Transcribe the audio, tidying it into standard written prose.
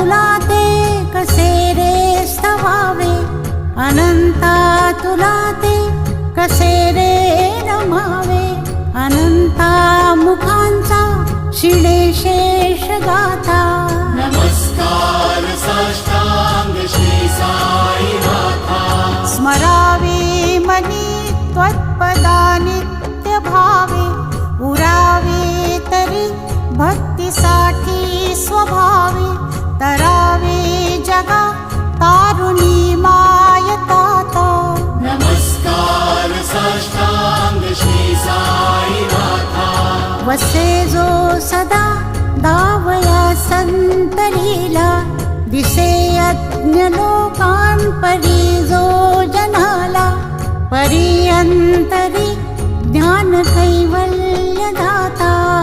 तुला ते कसे रे स्तवावे, अनंता तुला ते कसे रे रमावे. अनंता मुखांचा शिणे शेष गाथा, नमस्कार साष्टांग श्री साई नाथा. स्मरावे मनी त्वत्पदा नित्य भावे, उरावे तरी भक्तीसाठी स्वभावे. तरावे जगा तारुणी मायताता, नमस्कार साष्टांग श्री साई नाथा. वसे जो सदा दावया संतलीला, दिसे अज्ञ लोकांपरी जो जनाला. परी अंतरी ज्ञान कैवल्य दाता.